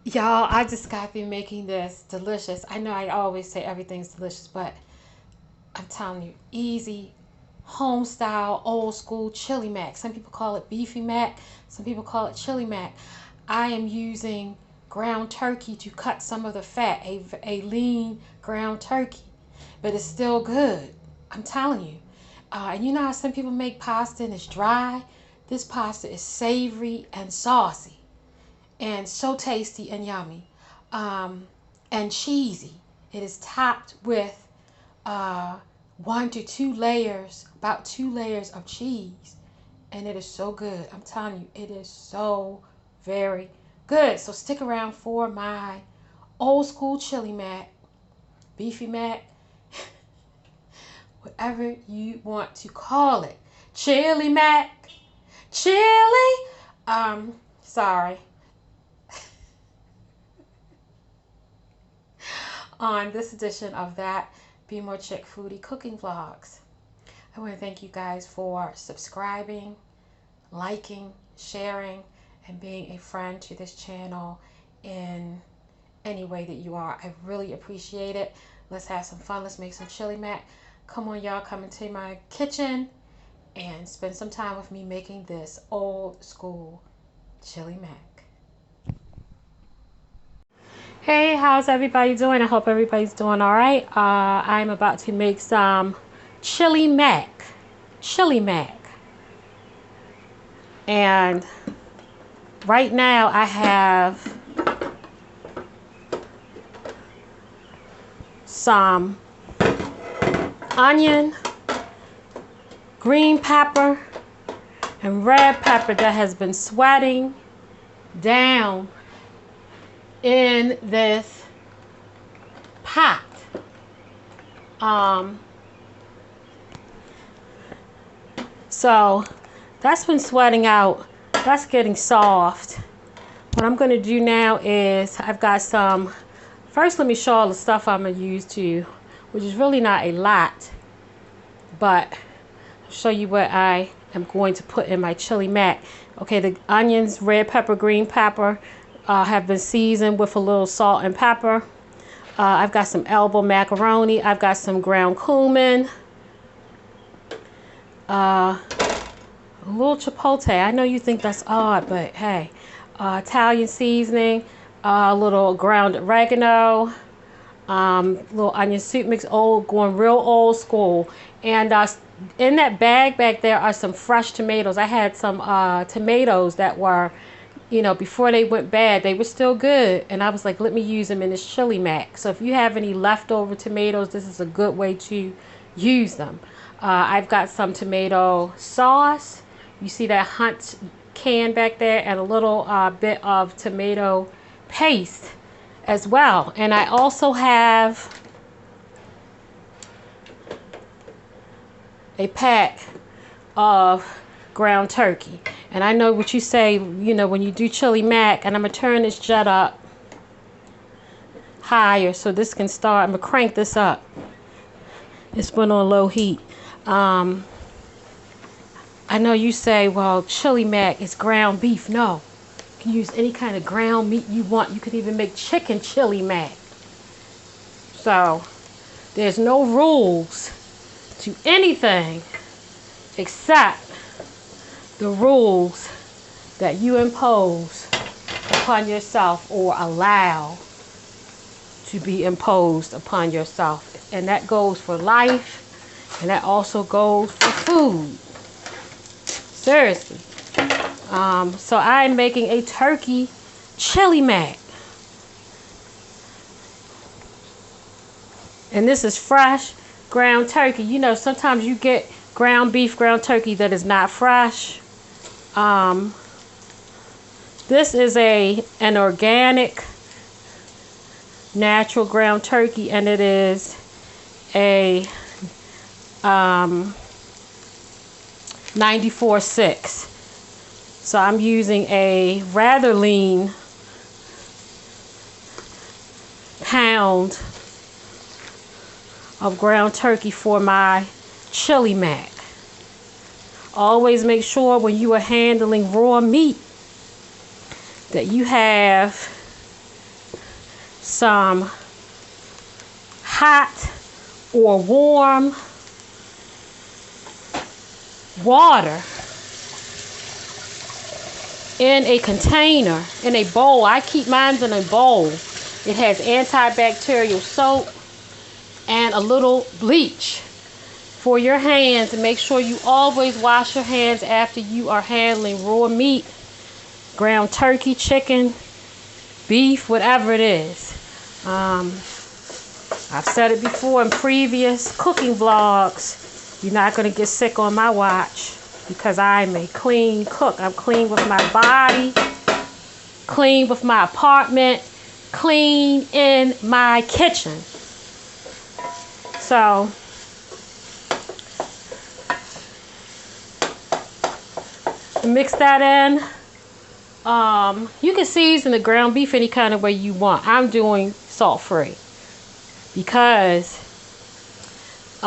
Y'all, I just got through making this delicious. I know I always say everything's delicious, but I'm telling you, easy, home style, old school chili mac. Some people call it beefy mac, some people call it chili mac. I am using ground turkey to cut some of the fat, a lean ground turkey, but it's still good. I'm telling you. And you know how some people make pasta and it's dry? This pasta is savory and saucy and so tasty and yummy, and cheesy. It is topped with uh, 1 to 2 layers, about 2 layers of cheese, and it is so good. I'm telling you, it is so very good. So stick around for my old school chili mac, beefy mac, whatever you want to call it. Chili mac, chili. Sorry. On this edition of that Be More Chick Foodie Cooking Vlogs, I want to thank you guys for subscribing, liking, sharing, and being a friend to this channel in any way that you are. I really appreciate it. Let's have some fun. Let's make some chili mac. Come on, y'all, come into my kitchen and spend some time with me making this old school chili mac. Hey, how's everybody doing? I hope everybody's doing all right. I'm about to make some chili mac. And right now I have some onion, green pepper, and red pepper that has been sweating down in this pot. So that's been sweating out. That's getting soft. What I'm going to do now is I've got some. First, let me show all the stuff I'm going to use too, which is really not a lot, but I'll show you what I am going to put in my chili mac. Okay, the onions, red pepper, green pepper have been seasoned with a little salt and pepper. I've got some elbow macaroni. I've got some ground cumin. A little chipotle. I know you think that's odd, but hey. Italian seasoning. A little ground oregano. Little onion soup mix. Going real old school. And in that bag back there are some fresh tomatoes. I had some tomatoes that were, before they went bad, they were still good. And I was like, let me use them in this chili mac. So if you have any leftover tomatoes, this is a good way to use them. I've got some tomato sauce. You see that Hunt can back there, and a little bit of tomato paste as well. And I also have a pack of ground turkey. And I know what you say, when you do chili mac, and I'm going to turn this jet up higher so this can start. I'm going to crank this up. It's been on low heat. I know you say, well, chili mac is ground beef. No, you can use any kind of ground meat you want. You could even make chicken chili mac. So there's no rules to anything except the rules that you impose upon yourself or allow to be imposed upon yourself. And that goes for life, and that also goes for food. Seriously. So I'm making a turkey chili mac. And this is fresh ground turkey. Sometimes you get ground beef, ground turkey that is not fresh. This is an organic, natural ground turkey, and it is a 94.6. So I'm using a rather lean pound of ground turkey for my chili mac. Always make sure when you are handling raw meat that you have some hot or warm water in a container, in a bowl. I keep mine in a bowl. It has antibacterial soap and a little bleach for your hands. And make sure you always wash your hands after you are handling raw meat, ground turkey, chicken, beef, whatever it is. I've said it before in previous cooking vlogs. You're not going to get sick on my watch because I'm a clean cook. I'm clean with my body, clean with my apartment, clean in my kitchen. So mix that in. You can season the ground beef any kind of way you want. I'm doing salt-free because the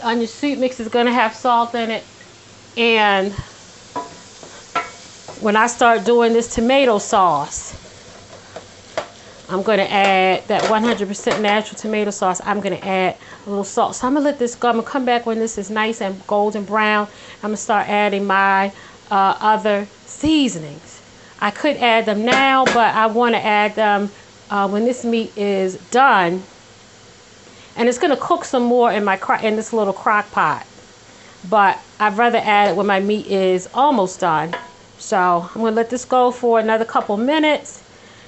onion soup mix is going to have salt in it. And when I start doing this tomato sauce, I'm going to add that 100% natural tomato sauce. I'm going to add a little salt. So I'm going to let this go. I'm going to come back when this is nice and golden brown. I'm going to start adding my other seasonings. I could add them now, but I want to add them when this meat is done. And it's going to cook some more in this little crock pot. But I'd rather add it when my meat is almost done. So I'm going to let this go for another couple minutes.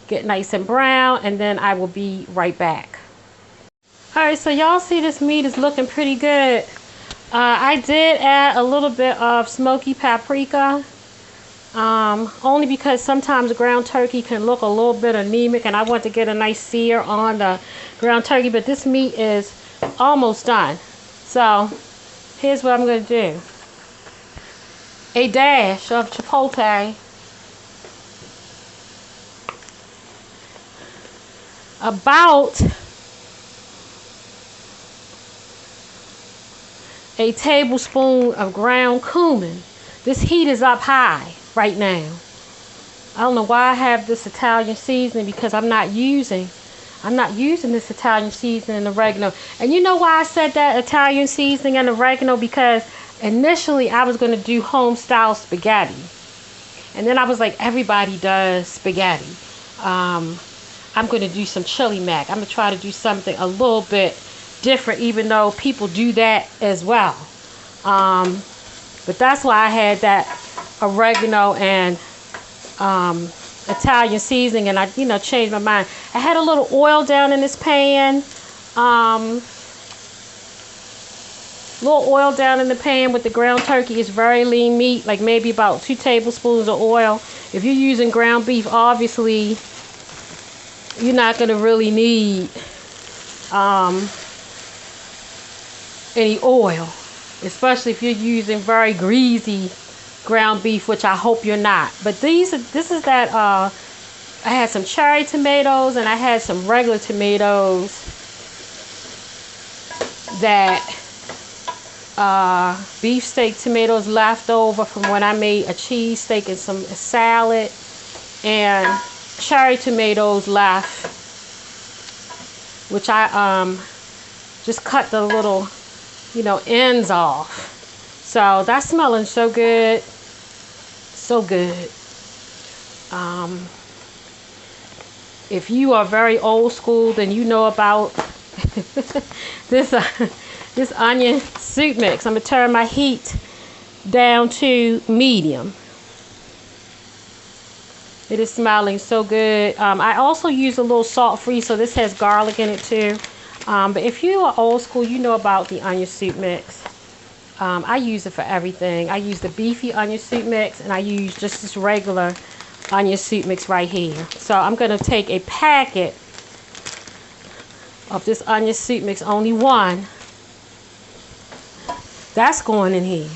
Get nice and brown, and then I will be right back. Alright, so y'all see this meat is looking pretty good. I did add a little bit of smoky paprika. Only because sometimes ground turkey can look a little bit anemic, and I want to get a nice sear on the ground turkey, but this meat is almost done. So here's what I'm going to do. A dash of chipotle, about a tablespoon of ground cumin. This heat is up high right now. I don't know why I have this Italian seasoning, because I'm not using this Italian seasoning and oregano. And you know why I said that Italian seasoning and oregano? Because initially I was going to do home style spaghetti, and then I was like, everybody does spaghetti. I'm going to do some chili mac. I'm going to try to do something a little bit different, even though people do that as well. But that's why I had that oregano and Italian seasoning, and I, changed my mind. I had a little oil down in this pan. Little oil down in the pan with the ground turkey. It's very lean meat, like maybe about 2 tablespoons of oil. If you're using ground beef, obviously you're not going to really need any oil, especially if you're using very greasy ground beef, which I hope you're not. But this is that I had some cherry tomatoes, and I had some regular tomatoes that beefsteak tomatoes left over from when I made a cheesesteak and some salad, and cherry tomatoes left, which I just cut the little ends off. So that's smelling so good, so good. If you are very old school, then you know about this onion soup mix. I'm gonna turn my heat down to medium. It is smelling so good. I also use a little salt-free, so this has garlic in it too. But if you are old school, you know about the onion soup mix. I use it for everything. I use the beefy onion soup mix, and I use just this regular onion soup mix right here. So I'm going to take a packet of this onion soup mix, only one. That's going in here.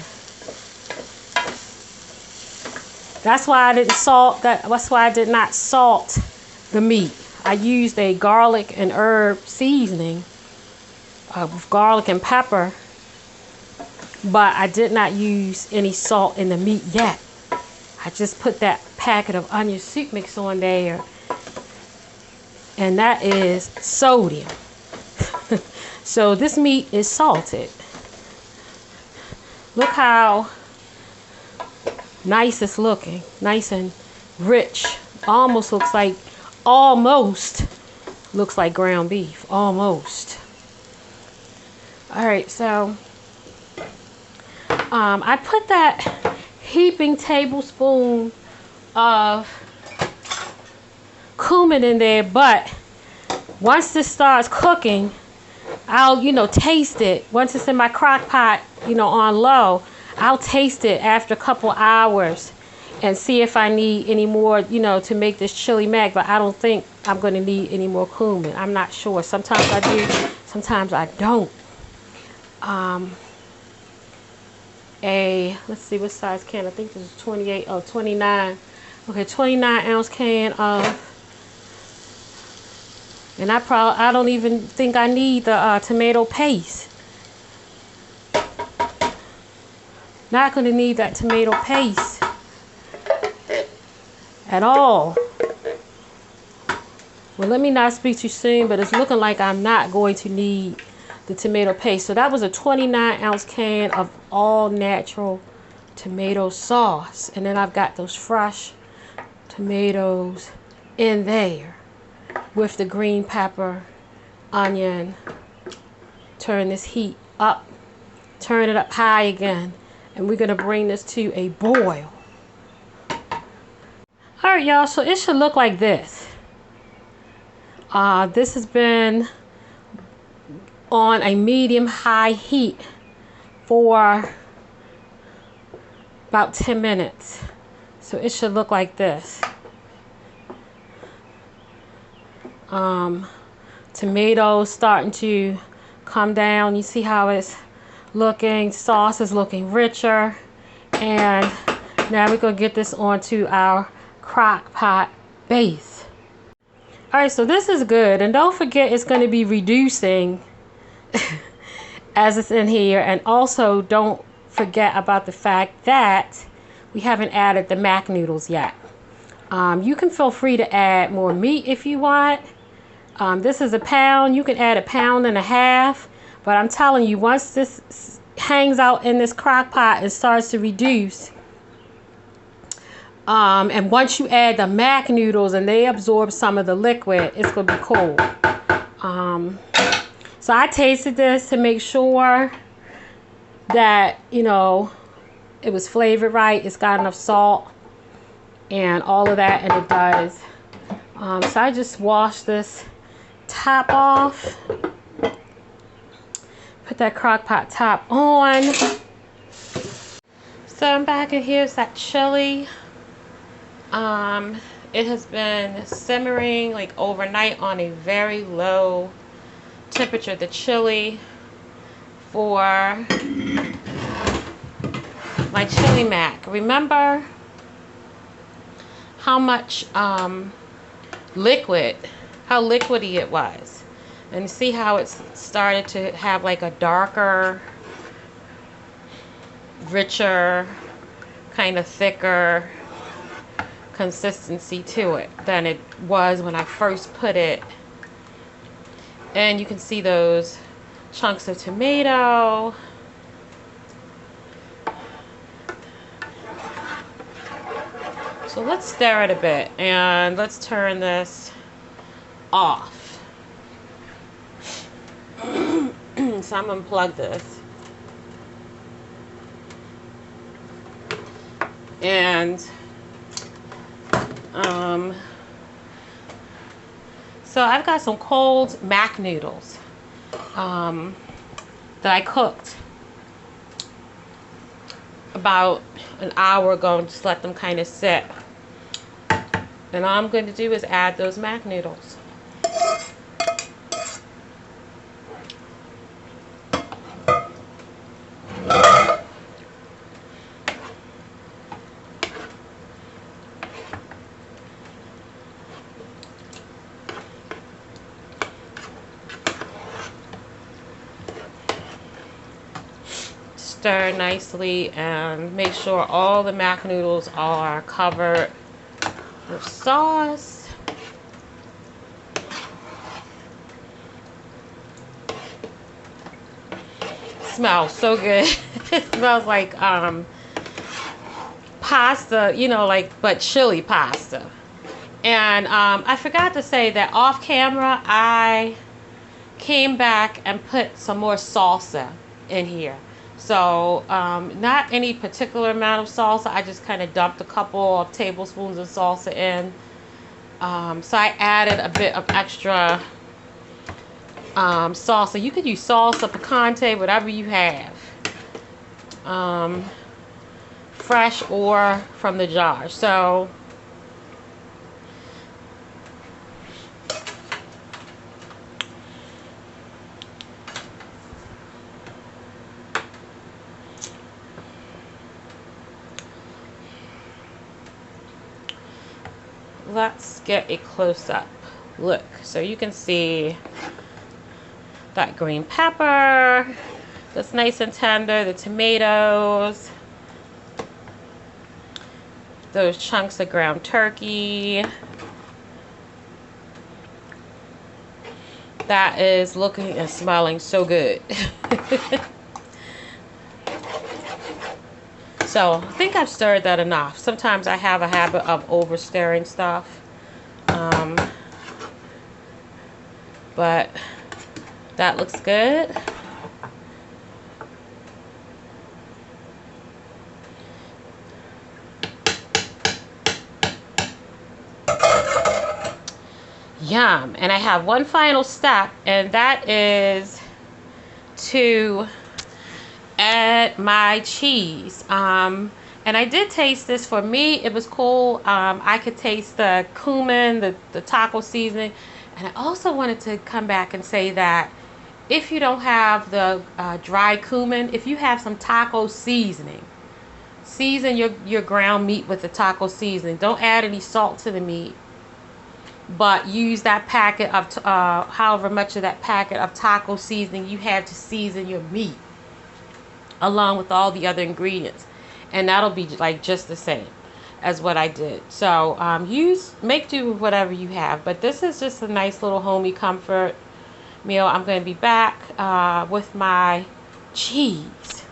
That's why I didn't salt that. That's why I did not salt the meat. I used a garlic and herb seasoning with garlic and pepper, but I did not use any salt in the meat yet. I just put that packet of onion soup mix on there, and that is sodium. So this meat is salted. Look how nice it's looking. Nice and rich. Almost looks like ground beef. Almost. Alright, so I put that heaping tablespoon of cumin in there, but once this starts cooking, I'll, taste it. Once it's in my crock pot, on low, I'll taste it after a couple hours and see if I need any more, to make this chili mac. But I don't think I'm going to need any more cumin. I'm not sure. Sometimes I do, sometimes I don't. Let's see, what size can? I think this is 28, 29. Okay, 29-ounce can of, and I don't even think I need the tomato paste. Not going to need that tomato paste at all. Well, let me not speak too soon, but it's looking like I'm not going to need the tomato paste. So that was a 29-ounce can of all natural tomato sauce. And then I've got those fresh tomatoes in there with the green pepper, onion. Turn this heat up, turn it up high again, and we're going to bring this to a boil. Alright, y'all, so it should look like this. This has been on a medium-high heat for about 10 minutes. So it should look like this. Tomatoes starting to come down. You see how it's looking. Sauce is looking richer. And now we're going to get this onto our crock pot base. Alright, so this is good. And don't forget, it's going to be reducing as it's in here. And also don't forget about the fact that we haven't added the mac noodles yet. You can feel free to add more meat if you want. This is a pound. You can add a pound and a half. But I'm telling you, once this hangs out in this crock pot and starts to reduce, and once you add the mac noodles and they absorb some of the liquid, it's going to be cool. So I tasted this to make sure that, it was flavored right. It's got enough salt and all of that, and it does. So I just washed this top off. Put that crock pot top on. So I'm back, and here's that chili. It has been simmering like overnight on a very low temperature. The chili for my chili mac. Remember how much how liquidy it was, and see how it's started to have like a darker, richer, kind of thicker consistency to it than it was when I first put it. And you can see those chunks of tomato. So let's stir it a bit, and let's turn this off. So I'm gonna unplug this. And so I've got some cold mac noodles that I cooked about an hour ago and just let them kind of sit. And all I'm going to do is add those mac noodles. Stir nicely and make sure all the mac noodles are covered with sauce. smells so good. It smells like pasta, you know, like, but chili pasta. And I forgot to say that off camera, I came back and put some more salsa in here. So not any particular amount of salsa. I just kind of dumped a couple of tablespoons of salsa in. So I added a bit of extra salsa. You could use salsa, picante, whatever you have. Fresh or from the jar. So let's get a close-up look so you can see that green pepper that's nice and tender, the tomatoes, those chunks of ground turkey. That is looking and smelling so good. So I think I've stirred that enough. Sometimes I have a habit of over stirring stuff. But that looks good. Yum. And I have one final step, and that is to add my cheese. And I did taste this. For me, it was cool. I could taste the cumin, the taco seasoning. And I also wanted to come back and say that if you don't have the dry cumin, if you have some taco seasoning, season your ground meat with the taco seasoning. Don't add any salt to the meat, but use that packet of however much of that packet of taco seasoning you have to season your meat along with all the other ingredients, and that'll be like just the same as what I did. So make do with whatever you have, but this is just a nice little homey comfort meal. I'm going to be back with my cheese.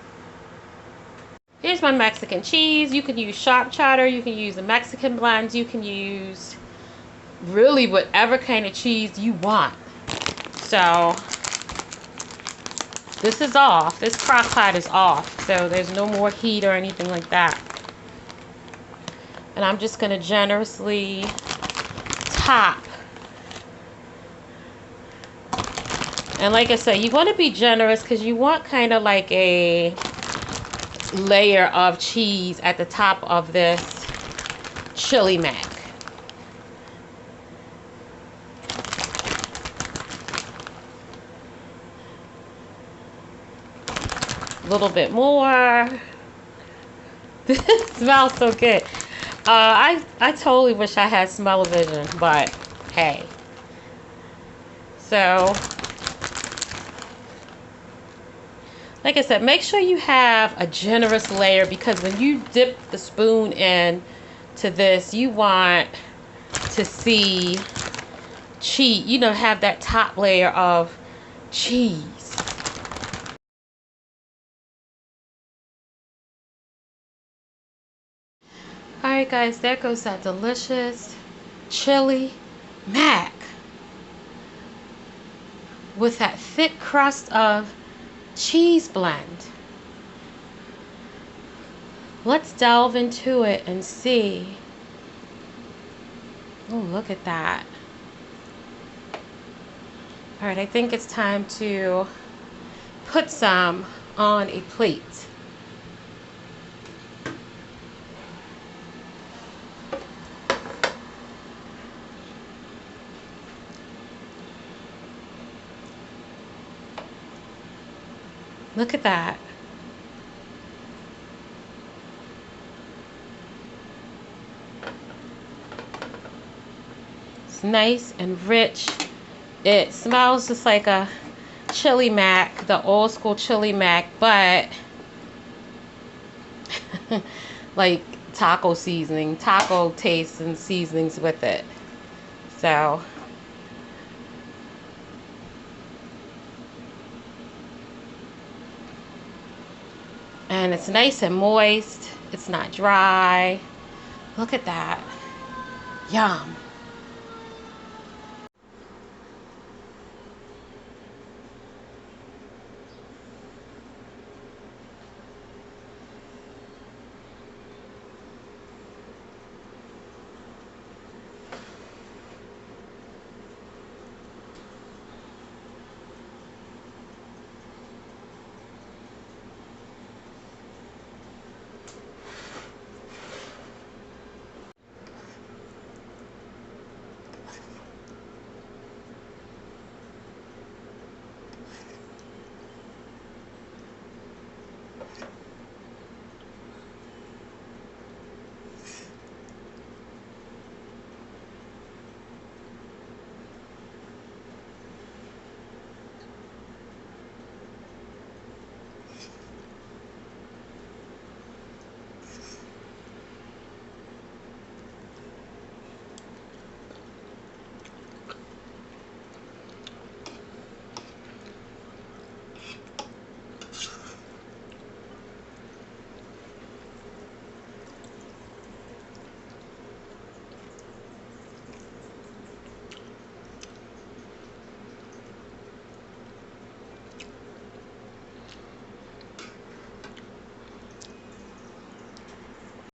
Here's my Mexican cheese. You can use sharp cheddar, you can use the Mexican blends, you can use really whatever kind of cheese you want. So this is off. This crock pot is off. So there's no more heat or anything like that. And I'm just going to generously top. And like I said, you want to be generous because you want kind of like a layer of cheese at the top of this chili mac. A little bit more. This smells so good. I totally wish I had smell-o-vision, but hey. So, like I said, make sure you have a generous layer, because when you dip the spoon in to this, you want to see cheese, you know, have that top layer of cheese. Alright guys, there goes that delicious chili mac with that thick crust of cheese blend. Let's delve into it and see. Oh, look at that. Alright, I think it's time to put some on a plate. Look at that. It's nice and rich. It smells just like a chili mac, the old school chili mac, but like taco seasoning, taco tastes and seasonings with it. So And it's nice and moist. It's not dry. Look at that. Yum.